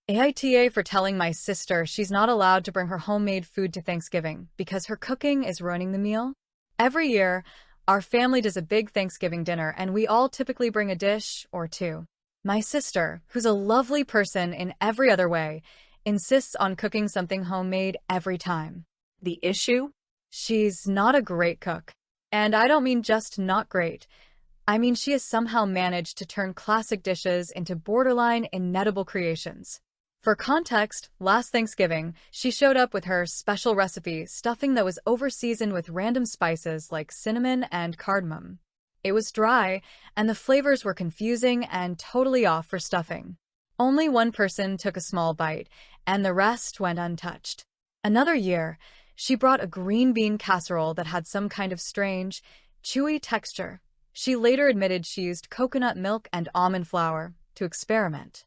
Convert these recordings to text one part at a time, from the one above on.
AITA for telling my sister she's not allowed to bring her homemade food to Thanksgiving because her cooking is ruining the meal. Every year, our family does a big Thanksgiving dinner and we all typically bring a dish or two. My sister, who's a lovely person in every other way, insists on cooking something homemade every time. The issue? She's not a great cook. And I don't mean just not great. I mean she has somehow managed to turn classic dishes into borderline inedible creations. For context, last Thanksgiving, she showed up with her special recipe, stuffing that was over-seasoned with random spices like cinnamon and cardamom. It was dry, and the flavors were confusing and totally off for stuffing. Only one person took a small bite, and the rest went untouched. Another year, she brought a green bean casserole that had some kind of strange, chewy texture. She later admitted she used coconut milk and almond flour to experiment.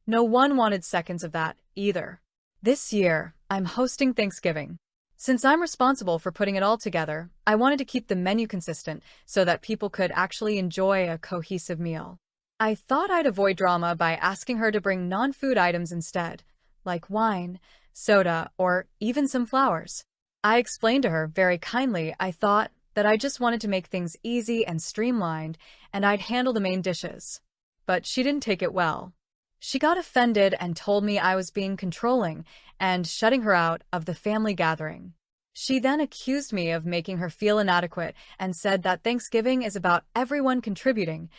No one wanted seconds of that, either. This year, I'm hosting Thanksgiving. Since I'm responsible for putting it all together, I wanted to keep the menu consistent so that people could actually enjoy a cohesive meal. I thought I'd avoid drama by asking her to bring non-food items instead, like wine, soda, or even some flowers. I explained to her very kindly I thought that I just wanted to make things easy and streamlined, and I'd handle the main dishes. But she didn't take it well. She got offended and told me I was being controlling and shutting her out of the family gathering. She then accused me of making her feel inadequate and said that Thanksgiving is about everyone contributing,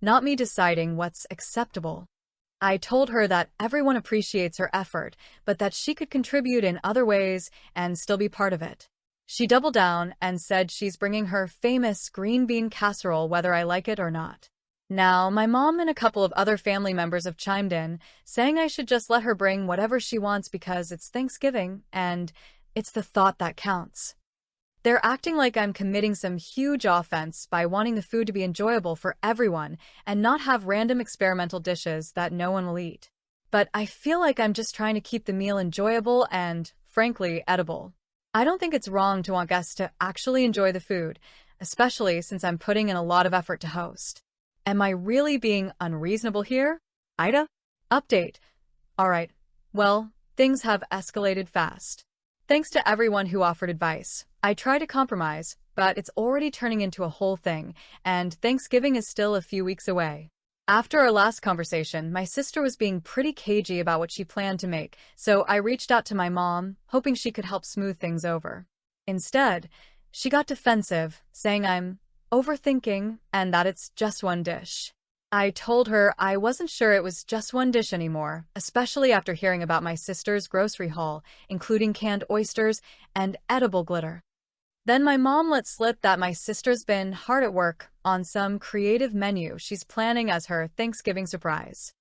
not me deciding what's acceptable. I told her that everyone appreciates her effort, but that she could contribute in other ways and still be part of it. She doubled down and said she's bringing her famous green bean casserole whether I like it or not. Now, my mom and a couple of other family members have chimed in, saying I should just let her bring whatever she wants because it's Thanksgiving, and it's the thought that counts. They're acting like I'm committing some huge offense by wanting the food to be enjoyable for everyone and not have random experimental dishes that no one will eat. But I feel like I'm just trying to keep the meal enjoyable and, frankly, edible. I don't think it's wrong to want guests to actually enjoy the food, especially since I'm putting in a lot of effort to host. Am I really being unreasonable here? AITA? Update. Alright, well, things have escalated fast. Thanks to everyone who offered advice. I tried to compromise, but it's already turning into a whole thing, and Thanksgiving is still a few weeks away. After our last conversation, my sister was being pretty cagey about what she planned to make, so I reached out to my mom, hoping she could help smooth things over. Instead, she got defensive, saying I'm overthinking and that it's just one dish. I told her I wasn't sure it was just one dish anymore, especially after hearing about my sister's grocery haul, including canned oysters and edible glitter. Then my mom let slip that my sister's been hard at work on some creative menu she's planning as her Thanksgiving surprise.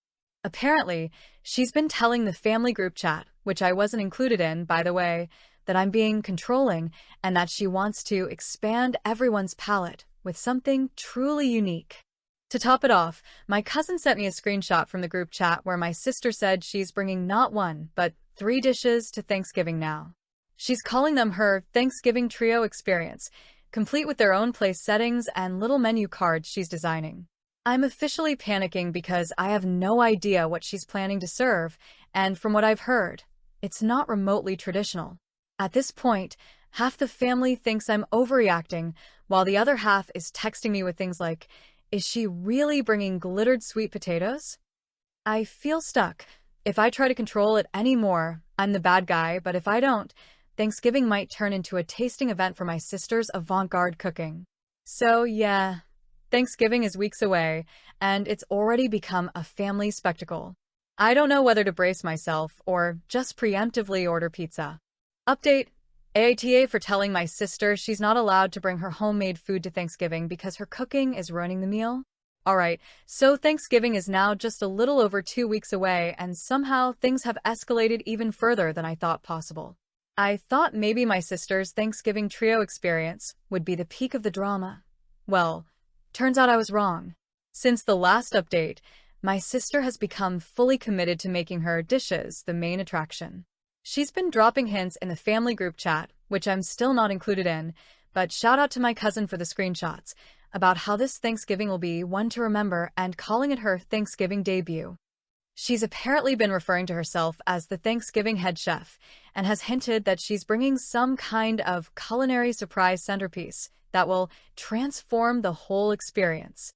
Apparently, she's been telling the family group chat, which I wasn't included in, by the way, that I'm being controlling and that she wants to expand everyone's palate with something truly unique. To top it off, my cousin sent me a screenshot from the group chat where my sister said she's bringing not one, but 3 dishes to Thanksgiving now. She's calling them her Thanksgiving Trio Experience, complete with their own place settings and little menu cards she's designing. I'm officially panicking because I have no idea what she's planning to serve, and from what I've heard, it's not remotely traditional. At this point, half the family thinks I'm overreacting, while the other half is texting me with things like, "Is she really bringing glittered sweet potatoes?" I feel stuck. If I try to control it any more, I'm the bad guy, but if I don't, Thanksgiving might turn into a tasting event for my sister's avant-garde cooking. So yeah, Thanksgiving is weeks away, and it's already become a family spectacle. I don't know whether to brace myself or just preemptively order pizza. Update. AITA for telling my sister she's not allowed to bring her homemade food to Thanksgiving because her cooking is ruining the meal. Alright, so Thanksgiving is now just a little over 2 weeks away, and somehow things have escalated even further than I thought possible. I thought maybe my sister's Thanksgiving Trio Experience would be the peak of the drama. Well, turns out I was wrong. Since the last update, my sister has become fully committed to making her dishes the main attraction. She's been dropping hints in the family group chat, which I'm still not included in, but shout out to my cousin for the screenshots, about how this Thanksgiving will be one to remember and calling it her Thanksgiving debut. She's apparently been referring to herself as the Thanksgiving head chef and has hinted that she's bringing some kind of culinary surprise centerpiece that will transform the whole experience.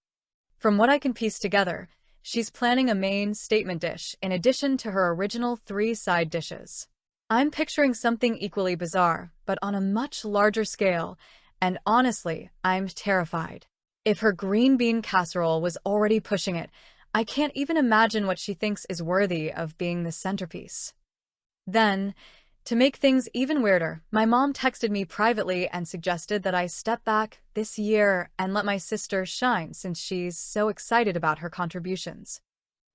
From what I can piece together, she's planning a main statement dish in addition to her original 3 side dishes. I'm picturing something equally bizarre, but on a much larger scale, and honestly, I'm terrified. If her green bean casserole was already pushing it, I can't even imagine what she thinks is worthy of being the centerpiece. Then, to make things even weirder, my mom texted me privately and suggested that I step back this year and let my sister shine since she's so excited about her contributions.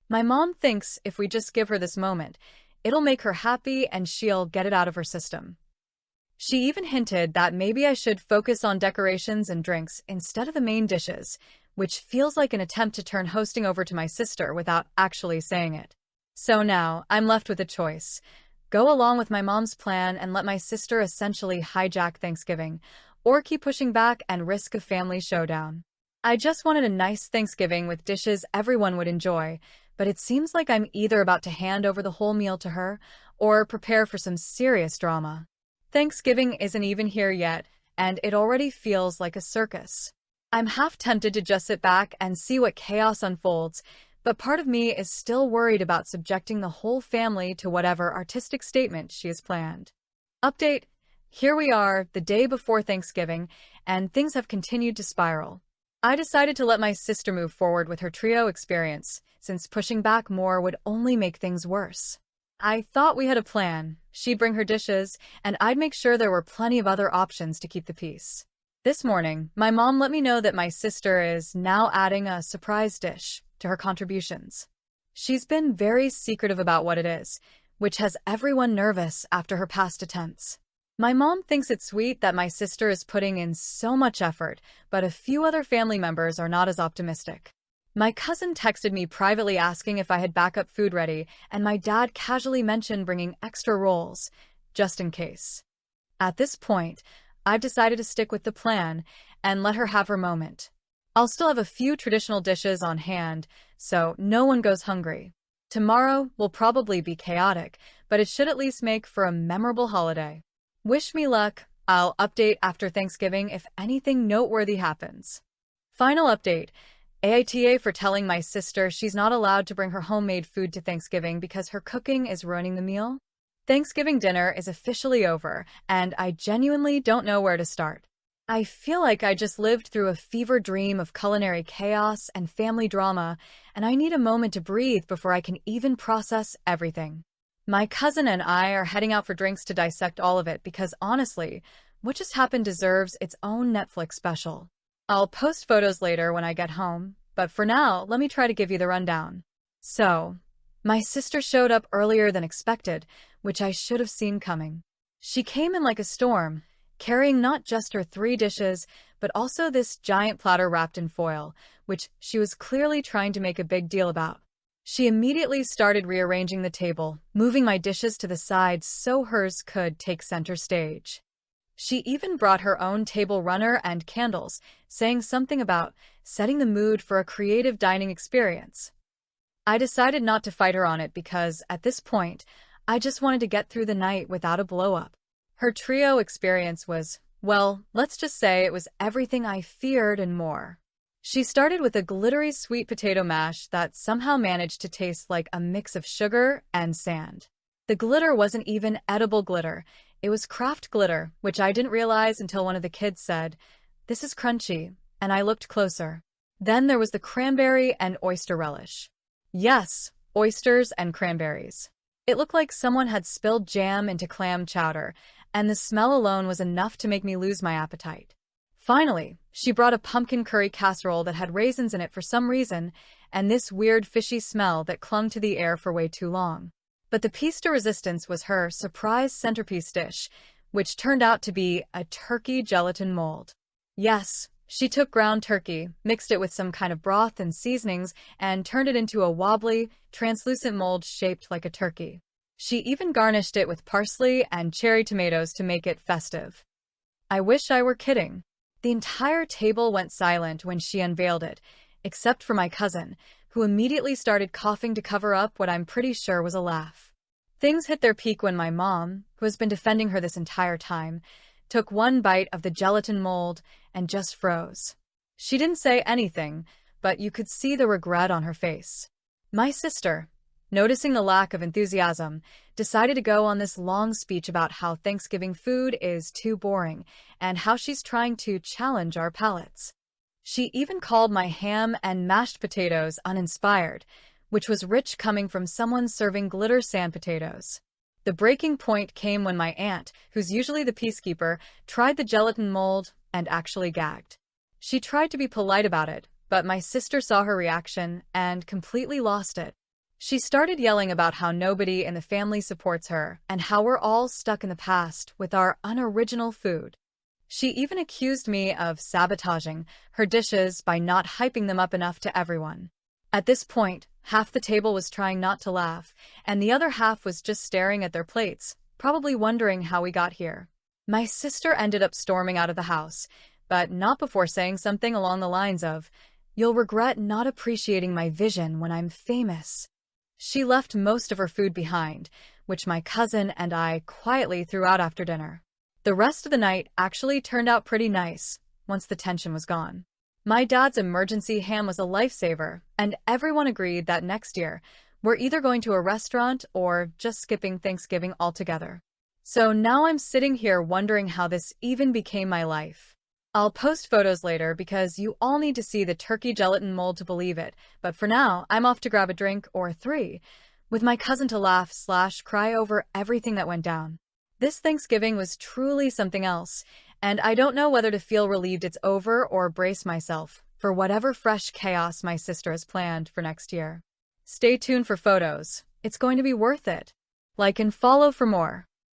My mom thinks if we just give her this moment, it'll make her happy and she'll get it out of her system. She even hinted that maybe I should focus on decorations and drinks instead of the main dishes, which feels like an attempt to turn hosting over to my sister without actually saying it. So now, I'm left with a choice. Go along with my mom's plan and let my sister essentially hijack Thanksgiving, or keep pushing back and risk a family showdown. I just wanted a nice Thanksgiving with dishes everyone would enjoy, but it seems like I'm either about to hand over the whole meal to her, or prepare for some serious drama. Thanksgiving isn't even here yet, and it already feels like a circus. I'm half tempted to just sit back and see what chaos unfolds, but part of me is still worried about subjecting the whole family to whatever artistic statement she has planned. Update: here we are, the day before Thanksgiving, and things have continued to spiral. I decided to let my sister move forward with her trio experience, since pushing back more would only make things worse. I thought we had a plan. She'd bring her dishes, and I'd make sure there were plenty of other options to keep the peace. This morning, my mom let me know that my sister is now adding a surprise dish to her contributions. She's been very secretive about what it is, which has everyone nervous after her past attempts. My mom thinks it's sweet that my sister is putting in so much effort, but a few other family members are not as optimistic. My cousin texted me privately asking if I had backup food ready, and my dad casually mentioned bringing extra rolls, just in case. At this point, I've decided to stick with the plan and let her have her moment. I'll still have a few traditional dishes on hand, so no one goes hungry. Tomorrow will probably be chaotic, but it should at least make for a memorable holiday. Wish me luck. I'll update after Thanksgiving if anything noteworthy happens. Final update: AITA for telling my sister she's not allowed to bring her homemade food to Thanksgiving because her cooking is ruining the meal. Thanksgiving dinner is officially over, and I genuinely don't know where to start. I feel like I just lived through a fever dream of culinary chaos and family drama, and I need a moment to breathe before I can even process everything. My cousin and I are heading out for drinks to dissect all of it because honestly, what just happened deserves its own Netflix special. I'll post photos later when I get home, but for now, let me try to give you the rundown. So, my sister showed up earlier than expected, which I should have seen coming. She came in like a storm, carrying not just her 3 dishes, but also this giant platter wrapped in foil, which she was clearly trying to make a big deal about. She immediately started rearranging the table, moving my dishes to the sides so hers could take center stage. She even brought her own table runner and candles, saying something about setting the mood for a creative dining experience. I decided not to fight her on it because, at this point, I just wanted to get through the night without a blow-up. Her trio experience was, well, let's just say it was everything I feared and more. She started with a glittery sweet potato mash that somehow managed to taste like a mix of sugar and sand. The glitter wasn't even edible glitter. It was craft glitter, which I didn't realize until one of the kids said, "This is crunchy," and I looked closer. Then there was the cranberry and oyster relish. Yes, oysters and cranberries. It looked like someone had spilled jam into clam chowder, and the smell alone was enough to make me lose my appetite. Finally, she brought a pumpkin curry casserole that had raisins in it for some reason, and this weird fishy smell that clung to the air for way too long. But the piece de resistance was her surprise centerpiece dish, which turned out to be a turkey gelatin mold. Yes, she took ground turkey, mixed it with some kind of broth and seasonings, and turned it into a wobbly, translucent mold shaped like a turkey. She even garnished it with parsley and cherry tomatoes to make it festive. I wish I were kidding. The entire table went silent when she unveiled it, except for my cousin, who immediately started coughing to cover up what I'm pretty sure was a laugh. Things hit their peak when my mom, who has been defending her this entire time, took one bite of the gelatin mold and just froze. She didn't say anything, but you could see the regret on her face. My sister, noticing the lack of enthusiasm, decided to go on this long speech about how Thanksgiving food is too boring and how she's trying to challenge our palates. She even called my ham and mashed potatoes uninspired, which was rich coming from someone serving glitter sand potatoes. The breaking point came when my aunt, who's usually the peacekeeper, tried the gelatin mold and actually gagged. She tried to be polite about it, but my sister saw her reaction and completely lost it. She started yelling about how nobody in the family supports her and how we're all stuck in the past with our unoriginal food. She even accused me of sabotaging her dishes by not hyping them up enough to everyone. At this point, half the table was trying not to laugh, and the other half was just staring at their plates, probably wondering how we got here. My sister ended up storming out of the house, but not before saying something along the lines of, "You'll regret not appreciating my vision when I'm famous." She left most of her food behind, which my cousin and I quietly threw out after dinner. The rest of the night actually turned out pretty nice, once the tension was gone. My dad's emergency ham was a lifesaver, and everyone agreed that next year, we're either going to a restaurant or just skipping Thanksgiving altogether. So now I'm sitting here wondering how this even became my life. I'll post photos later because you all need to see the turkey gelatin mold to believe it, but for now, I'm off to grab a drink or three, with my cousin to laugh/cry over everything that went down. This Thanksgiving was truly something else, and I don't know whether to feel relieved it's over or brace myself for whatever fresh chaos my sister has planned for next year. Stay tuned for photos. It's going to be worth it. Like and follow for more.